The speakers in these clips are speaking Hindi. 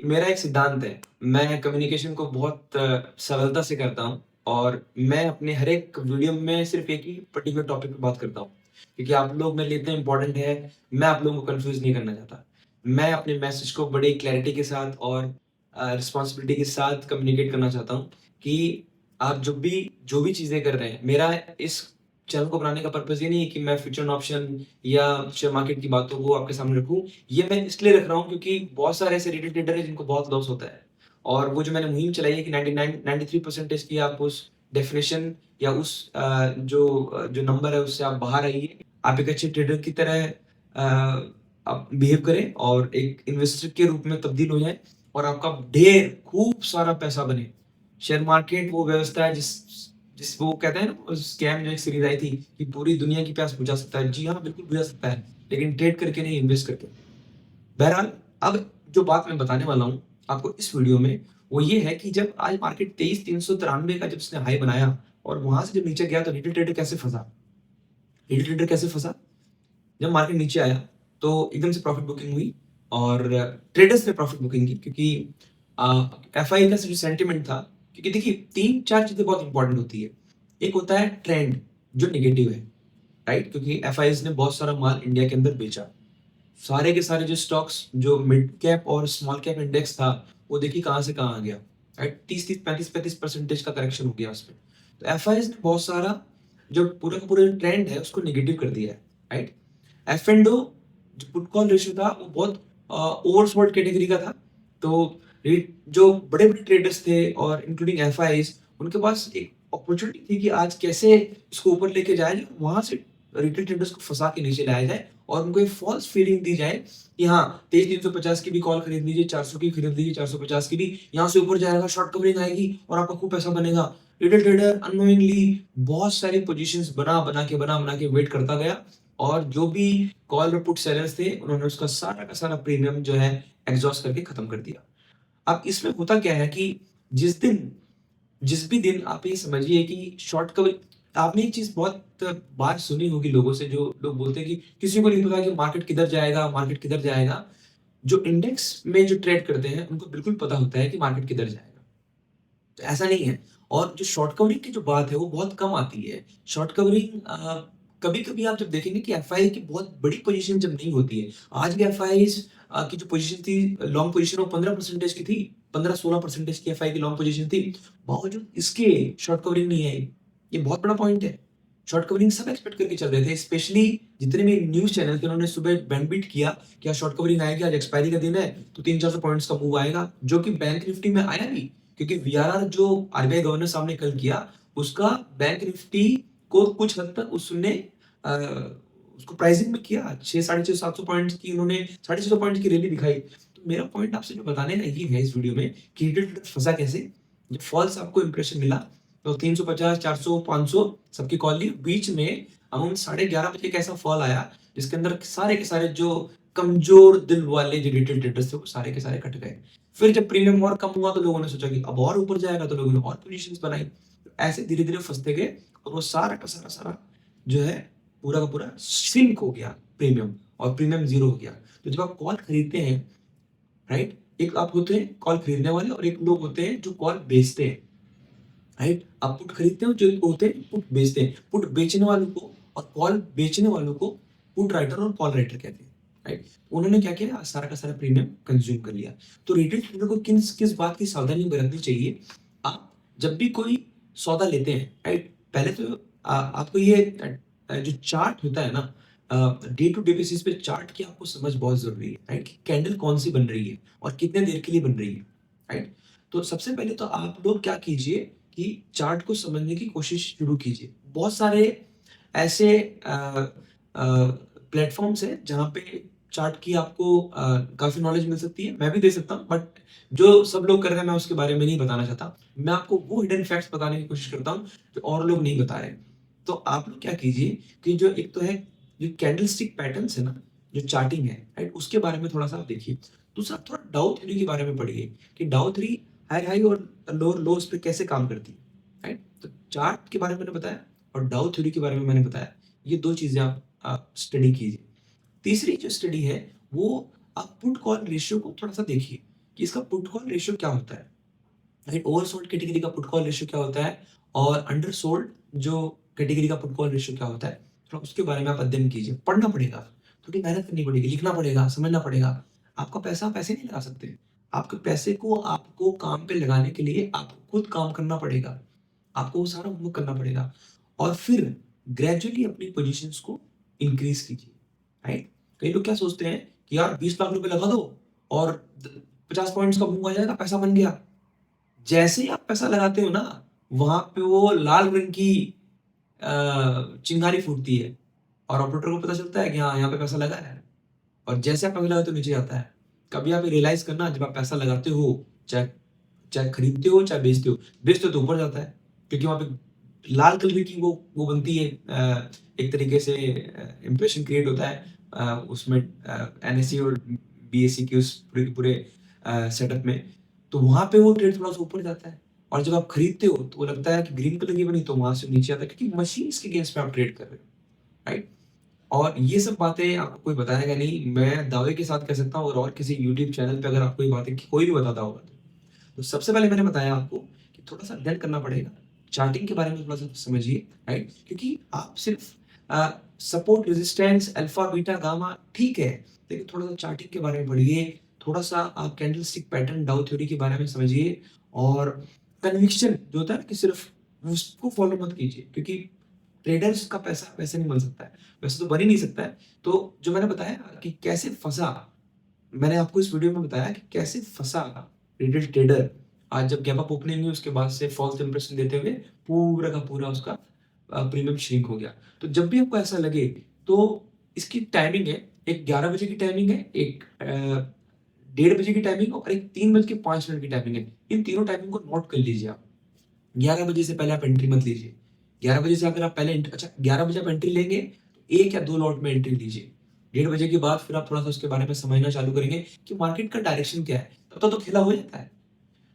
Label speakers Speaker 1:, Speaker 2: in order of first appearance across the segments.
Speaker 1: मेरा एक सिद्धांत है, मैं कम्युनिकेशन को बहुत सरलता से करता हूँ और मैं अपने हर एक वीडियो में सिर्फ़ एक ही पर्टिकुलर टॉपिक पे बात करता हूँ। क्योंकि आप लोग मेरे लिए इतने इम्पोर्टेंट हैं, मैं आप लोगों को कन्फ्यूज़ नहीं करना चाहता। मैं अपने मैसेज को बड़ी क्लैरिटी के साथ और रिस्पॉन्सिबिलिटी के साथ कम्युनिकेट करना चाहता हूँ कि आप जो भी चीज़ें कर रहे हैं, मेरा इस चैनल को बनाने का पर्पज़ ये नहीं है कि मैं फ्यूचर ऑप्शन या शेयर मार्केट की बातों को आपके सामने रखूँ। ये मैं इसलिए रख रहा हूँ क्योंकि बहुत सारे ऐसे रिटेल ट्रेडर हैं जिनको बहुत लॉस होता है। और वो जो मैंने मुहिम चलाई है कि 93% की आप उस डेफिनिशन या उस जो नंबर है उससे आप बाहर आइए। आप एक अच्छे ट्रेडर की तरह आप बिहेव करें और एक इन्वेस्टर के रूप में तब्दील हो जाएँ और आपका ढेर खूब सारा पैसा बने। शेयर मार्केट वो व्यवस्था है जिस जिस वो कहते हैं ना स्कैम जो एक सीरीज़ आई थी कि पूरी दुनिया की प्यास बुझा सकता है। जी हाँ, बिल्कुल बुझा सकता है, लेकिन ट्रेड करके नहीं, इन्वेस्ट करके। बहरहाल, अब जो बात मैं बताने वाला हूँ आपको इस वीडियो में, वो ये है कि जब आज मार्केट 23,393 का जब उसने हाई बनाया और वहाँ से जब नीचे गया तो रिटेल ट्रेडर कैसे फँसा? रिटेल ट्रेडर कैसे फँसा? जब मार्केट नीचे आया तो एकदम से प्रॉफिट बुकिंग हुई और ट्रेडर्स ने प्रॉफिट बुकिंग की क्योंकि एफआई का जो सेंटिमेंट था, क्योंकि देखिए 3-4 चीज़ें बहुत इंपॉर्टेंट होती है। एक होता है ट्रेंड जो नेगेटिव है, राइट? क्योंकि एफआईज़ ने बहुत सारा माल इंडिया के अंदर बेचा। सारे के सारे जो स्टॉक्स जो मिड कैप और स्मॉल कैप इंडेक्स था, वो देखिए कहाँ से कहाँ आ गया, राइट? 30-30, 35-35% का करेक्शन हो गया उसमें। तो एफआईज़ ने बहुत सारा जो पूरा का पूरा ट्रेंड है उसको नेगेटिव कर दिया है, राइट? एफ एंड ओ जो पुट कॉल रेशियो था वो बहुत ओवरसोल्ड कैटेगरी का था। तो जो बड़े बड़े ट्रेडर्स थे और इंक्लूडिंग एफ उनके पास एक अपॉर्चुनिटी थी कि आज कैसे इसको ऊपर लेके जाया जाए, वहां से रिटेल ट्रेडर्स को फंसा के नीचे लाया जाए और उनको एक फॉल्स फीलिंग दी जाए कि हाँ 23,350 की भी कॉल खरीद लीजिए, 400 की खरीद लीजिए, 450 की भी, यहाँ से ऊपर जाएगा, शॉर्ट कवरिंग आएगी और आपका खूब पैसा बनेगा। रिटेल ट्रेडर अननोइंगली बहुत सारी पोजीशंस बना बना के वेट करता गया और जो भी कॉल और पुट सेलर्स थे उन्होंने उसका सारा का सारा प्रीमियम जो है एग्जॉस्ट करके खत्म कर दिया। अब इसमें होता क्या है कि जिस भी दिन आप ये समझिए कि शॉर्ट कवर, आपने एक चीज बहुत बार सुनी होगी लोगों से, जो लोग बोलते हैं कि किसी को नहीं पता कि मार्केट किधर जाएगा। जो इंडेक्स में जो ट्रेड करते हैं उनको बिल्कुल पता होता है कि मार्केट किधर जाएगा। तो ऐसा नहीं है। और जो शॉर्ट कवरिंग की जो बात है वो बहुत कम आती है। शॉर्ट कवरिंग कभी-कभी आप जब देखेंगे कि एफआई की बहुत बड़ी पोजीशन जब नहीं होती है। आज भी एफआईज़ की जो पोजीशन थी, लॉन्ग पोजीशन वो 15% की थी। 15-16% की एफआई की लॉन्ग पोजीशन थी। बावजूद इसके शॉर्ट कवरिंग नहीं आई। ये बहुत बड़ा पॉइंट है। शॉर्ट कवरिंग सब एक्सपेक्ट करके चल रहे थे, स्पेशली जितने भी न्यूज़ चैनल थे उन्होंने सुबह बैंड किया कि आज शॉर्ट कवरिंग आएगी, आज एक्सपायरी का दिन है, तो 300-400 पॉइंट्स का मूव आएगा, जो कि बैंक निफ्टी में आया भी। क्योंकि वीआरआर जो आरबीआई गवर्नर साहब ने कल किया, उसका बैंक निफ्टी को कुछ हद तक उसने अ, उसको प्राइसिंग में किया। 6 साढ़े 6 700 पॉइंट्स की उन्होंने 650 पॉइंट्स की रैली दिखाई। तो मेरा पॉइंट आपसे जो बताने का ये है इस वीडियो में कि रिटेल ट्रेडर फंसा कैसे? जब फॉल्स आपको इंप्रेशन मिला तो 350, 400, 500 सबकी कॉल ली। बीच में अराउंड 11:30 बजे एक ऐसा फॉल आया जिसके अंदर सारे के सारे जो कमजोर दिल वाले जो रिटेल ट्रेडर्स थे वो सारे के सारे कट गए। फिर जब प्रीमियम और कम हुआ तो लोगों ने सोचा कि अब और ऊपर जाएगा, तो लोगों ने और पोजीशंस बनाई। तो ऐसे धीरे-धीरे फँसते गए और वो सारा का सारा जो है पूरा का पूरा सिंक हो गया प्रीमियम, और प्रीमियम ज़ीरो हो गया। तो जब आप कॉल खरीदते हैं, राइट? एक आप होते हैं कॉल खरीदने वाले और एक लोग होते हैं जो कॉल बेचते हैं, राइट? आप पुट खरीदते हो, जो होते हैं पुट बेचते हैं। पुट बेचने वालों को और कॉल बेचने वालों को पुट राइटर और कॉल राइटर कहते हैं, राइट? उन्होंने क्या किया, सारा का सारा प्रीमियम कंज्यूम कर लिया। तो रिटेल ट्रेडर को किस किस बात की सावधानी बरतनी चाहिए? आप जब भी कोई सौदा लेते हैं, राइट? पहले तो आपको ये जो चार्ट होता है ना, डे टू डे बेसिस पे चार्ट की आपको समझ बहुत ज़रूरी है, राइट? कि कैंडल कौन-सी बन रही है और कितने देर के लिए बन रही है, राइट? तो सबसे पहले तो आप लोग क्या कीजिए कि चार्ट को समझने की कोशिश शुरू कीजिए। बहुत सारे ऐसे प्लेटफ़ॉर्म्स हैं जहाँ पे चार्ट की आपको काफ़ी नॉलेज मिल सकती है। मैं भी दे सकता हूँ, बट जो सब लोग कर रहे हैं मैं उसके बारे में नहीं बताना चाहता। मैं आपको वो हिडन फैक्ट्स बताने की कोशिश करता हूँ जो और लोग नहीं बता रहे। तो आप लोग क्या कीजिए कि जो एक तो है जो कैंडलस्टिक पैटर्न्स है ना, जो चार्टिंग है, राइट? उसके बारे में थोड़ा-सा आप देखिए। दूसरा थोड़ा डाउ थ्योरी के बारे में पढ़िए कि डाउ थ्योरी हाई हाई और लोअर लोज पे कैसे काम करती है, राइट? तो चार्ट के बारे में मैंने बताया और डाउ थ्योरी के बारे में मैंने बताया। ये 2 चीज़ें आप स्टडी कीजिए। तीसरी जो स्टडी है वो आप पुट कॉल रेशियो को थोड़ा-सा देखिए। कि इसका पुट कॉल रेशियो क्या होता है, राइट? ओवरसोल्ड कैटेगरी का पुट कॉल रेशियो क्या होता है और अंडरसोल्ड जो कैटेगरी का पुट कॉल रेशियो क्या होता है, थोड़ा उसके बारे में आप अध्ययन कीजिए। पढ़ना पड़ेगा, थोड़ी मेहनत करनी पड़ेगी, लिखना पड़ेगा, समझना पड़ेगा। आपका पैसा आप ऐसे नहीं लगा सकते। आपके पैसे को आपको काम पे लगाने के लिए आपको खुद काम करना पड़ेगा। आपको वो सारा होमवर्क करना पड़ेगा और फिर ग्रेजुअली अपनी पोजीशंस को इंक्रीज कीजिए, राइट? कई लोग क्या सोचते हैं कि यार 20 लाख रुपए लगा दो और 50 पॉइंट्स का बूम आ जाएगा, पैसा बन गया। जैसे ही आप पैसा लगाते हो ना, वहां पे वो लाल रंग की चिंगारी फूटती है और ऑपरेटर को पता चलता है कि हाँ, यहाँ पे पैसा लगा है। और जैसे आप पैसा लगाते हो नीचे जाता है। कभी आप रियलाइज करना, जब आप पैसा लगाते हो, चाहे चाहे खरीदते हो चाहे बेचते हो तो ऊपर जाता है, क्योंकि वहां पे लाल कलर की वो बनती है, एक तरीके से इंप्रेशन क्रिएट होता है उसमें एनएससी और बीएससी की उस पूरे सेटअप में। तो वहां पे वो ट्रेड थोड़ा सा ऊपर जाता है और जब आप खरीदते हो तो वो लगता है कि ग्रीन कलर की बनी, तो वहां से नीचे आता है, क्योंकि मशीन के अगेंस्ट में आप ट्रेड कर रहे हो, राइट? और ये सब बातें आपको कोई बताएगा नहीं, मैं दावे के साथ कह सकता हूँ। और किसी यूट्यूब चैनल पे अगर आपको ये बातें कोई भी बताता होगा तो सबसे पहले मैंने बताया आपको कि थोड़ा सा अध्ययन करना पड़ेगा, चार्टिंग के बारे में थोड़ा सा समझिए, राइट? क्योंकि आप सिर्फ support, resistance, alpha, beta, gamma ठीक है, लेकिन थोड़ा सा चार्टिंग के बारे में पढ़िए, थोड़ा सा आप कैंडलस्टिक पैटर्न, डाउ थ्योरी के बारे में समझिए। और कन्विक्शन जो होता है ना, कि सिर्फ उसको फॉलो मत कीजिए, क्योंकि ट्रेडर्स का पैसा वैसे नहीं बन सकता है, वैसे तो बन ही नहीं सकता है। तो जो मैंने बताया कि कैसे फंसा, मैंने आपको इस वीडियो में बताया कि कैसे फंसा रिटेल ट्रेडर। आज जब गैप अप ओपनिंग हुई उसके बाद से फॉल्स इंप्रेशन देते हुए पूरा का पूरा उसका प्रीमियम श्रिंक हो गया। तो जब भी आपको ऐसा लगे तो इसकी टाइमिंग है, एक 11 बजे की टाइमिंग है, एक 1:30 बजे की टाइमिंग और एक 3:05 की टाइमिंग है। इन तीनों टाइमिंग को नोट कर लीजिए आप। 11 बजे से पहले आप एंट्री मत लीजिए। 11 बजे से अगर आप पहले अच्छा 11 बजे आप एंट्री लेंगे तो 1 या 2 लॉट में एंट्री लीजिए। 1:30 के बाद फिर आप थोड़ा सा उसके बारे में समझना चालू करेंगे कि मार्केट का डायरेक्शन क्या है, तब तक तो खेला हो जाता है।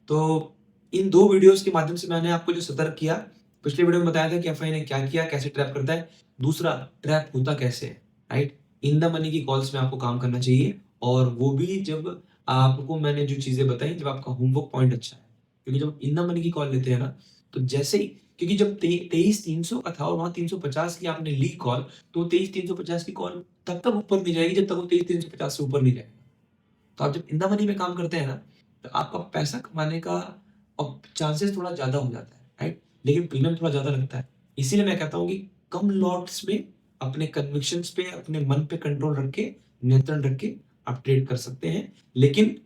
Speaker 1: तो इन 2 वीडियोस के माध्यम से मैंने आपको जो सतर्क किया, पिछले वीडियो में बताया था कि एफआई ने क्या किया, कैसे ट्रैप करता है, दूसरा ट्रैप होता कैसे है, राइट? इन द मनी की कॉल्स में आपको काम करना चाहिए, और वो भी जब आपको मैंने जो चीजें बताई, जब आपका होमवर्क पॉइंट अच्छा है। क्योंकि जब इन द मनी की कॉल लेते हैं ना, तो जैसे ही, क्योंकि जब 23,300 का था और वहां 350 की आपने ली कॉल, तो 23,350 की कॉल तब तक ऊपर नहीं जाएगी जब तक वो 23,350 से ऊपर नहीं जाएगा। तो आप जब इन द मनी में काम करते हैं ना, तो आपका पैसा कमाने का और चांसेस थोड़ा ज़्यादा हो जाता है, राइट? लेकिन प्रीमियम थोड़ा ज़्यादा लगता है। इसीलिए मैं कहता हूँ कि कम लॉट्स में अपने कन्विक्शंस पे, अपने मन पे कंट्रोल रख के, नियंत्रण रख के आप ट्रेड कर सकते हैं। लेकिन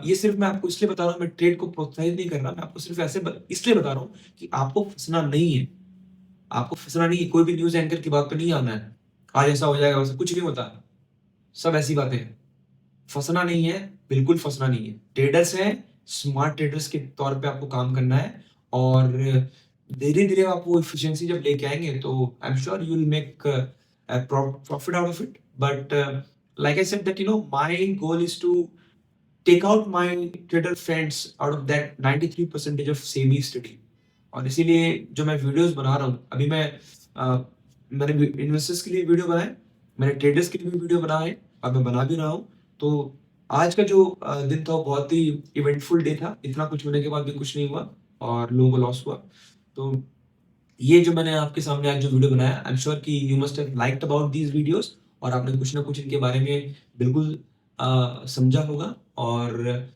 Speaker 1: ये सिर्फ मैं आपको इसलिए बता रहा हूँ, मैं ट्रेड को प्रोत्साहित नहीं कर रहा, मैं आपको सिर्फ इसलिए बता रहा हूँ कि आपको फंसना नहीं है। आपको फंसना नहीं है, कोई भी न्यूज़ एंकर की बात पे नहीं आना है। आज ऐसा हो जाएगा, वैसा कुछ नहीं होता। सब ऐसी बातें हैं। फंसना नहीं है, बिल्कुल फंसना नहीं है। ट्रेडर्स हैं, स्मार्ट ट्रेडर्स के तौर पे आपको काम करना है, और धीरे-धीरे आप वो एफिशिएंसी जब लेके आएँगे तो I am sure you will make profit out of it. But like I said that my goal is to take out my trader friends out of that 93% of SEBI study. और इसीलिए जो मैं वीडियोस बना रहा हूँ, अभी मैंने इन्वेस्टर्स के लिए वीडियो बनाए, मैंने ट्रेडर्स के लिए भी वीडियो बनाए और मैं बना भी रहा हूँ। तो आज का जो दिन था वो बहुत ही इवेंटफुल डे था। इतना कुछ होने के बाद भी कुछ नहीं हुआ और लोगों को लॉस हुआ। तो ये जो मैंने आपके सामने आज जो वीडियो बनाया, आई एम श्योर कि you must have liked about these videos, और आपने कुछ ना कुछ इनके बारे में बिल्कुल समझा होगा। और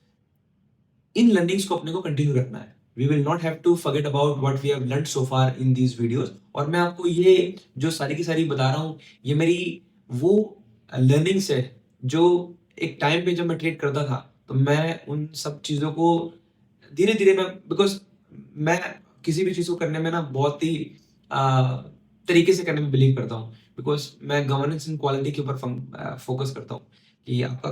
Speaker 1: इन लर्निंग्स को अपने को कंटिन्यू रखना है। We will not have to forget about what we have learned so far in these videos. और मैं आपको ये जो सारी की सारी बता रहा हूँ, ये मेरी वो लर्निंग्स है जो एक टाइम पे जब मैं ट्रेड करता था, तो मैं उन सब चीज़ों को धीरे धीरे मैं, बिकॉज मैं किसी भी चीज़ को करने में ना बहुत ही तरीके से करने में बिलीव करता हूँ। बिकॉज मैं गवर्नेंस एंड क्वालिटी के ऊपर फोकस करता हूँ कि आपका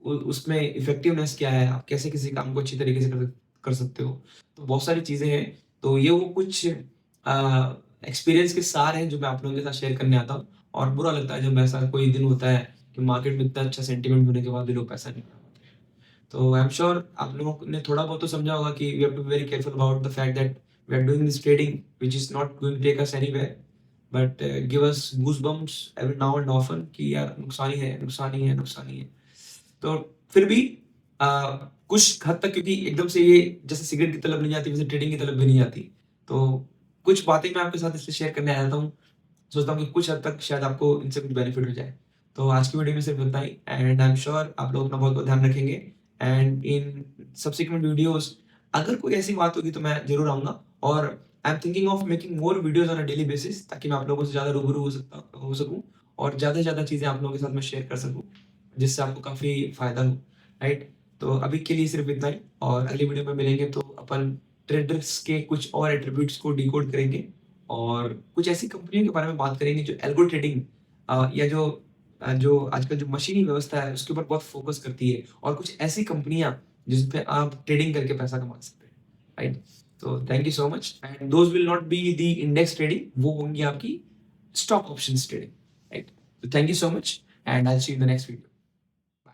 Speaker 1: उसमें इफेक्टिवनेस क्या है, आप कैसे किसी काम को अच्छी तरीके से कर सकते हो। तो बहुत सारी चीज़ें हैं। तो ये वो कुछ एक्सपीरियंस के सार हैं जो मैं आप लोगों के साथ शेयर करने आता हूँ। और बुरा लगता है जब ऐसा कोई दिन होता है कि मार्केट में इतना अच्छा सेंटीमेंट होने के बाद भी लोग पैसा नहीं कमा पाते हैं। तो आई एम श्योर आप लोगों ने थोड़ा बहुत तो समझा होगा कि we have to be very careful about the fact that we are doing this trading which is not going to take us anywhere, but give us goosebumps every now and often कि यार नुकसान ही है, नुकसान ही है, नुकसान ही है। तो फिर भी कुछ हद तक, क्योंकि एकदम से ये जैसे सिगरेट की तलब नहीं आती, वैसे ट्रेडिंग की तलब भी नहीं आती। तो कुछ बातें मैं आपके साथ इसलिए शेयर करने आया हूँ। सोचता हूँ कि कुछ हद तक शायद आपको इनसे कुछ बेनिफिट हो जाए। तो आज की वीडियो में सिर्फ इतना ही, एंड आई एम श्योर आप लोग अपना बहुत-बहुत ध्यान रखेंगे, एंड इन सब्सीक्वेंट वीडियोज़ अगर कोई ऐसी बात होगी तो मैं ज़रूर आऊँगा, और I am thinking of making more videos on a daily basis, ताकि मैं आप लोगों से ज़्यादा रूबरू हो सकूँ और ज़्यादा से ज़्यादा चीज़ें आप लोगों के साथ मैं शेयर कर सकूँ, जिससे आपको काफ़ी फ़ायदा हो, राइट? तो अभी के लिए सिर्फ इतना ही, और अगली वीडियो में मिलेंगे तो अपन ट्रेडर्स के कुछ और एट्रिब्यूट्स को डिकोड करेंगे, और कुछ ऐसी कंपनियों के बारे में बात करेंगे जो एल्गो ट्रेडिंग या जो आजकल जो मशीनी व्यवस्था है उसके ऊपर बहुत फोकस करती है, और कुछ ऐसी कंपनियां जिस पे आप ट्रेडिंग करके पैसा कमा सकते हैं, राइट? तो thank you so much, and those will not be the index trading, वो होंगी आपकी स्टॉक ऑप्शंस ट्रेडिंग, राइट? तो thank you so much, and I see you in the next video.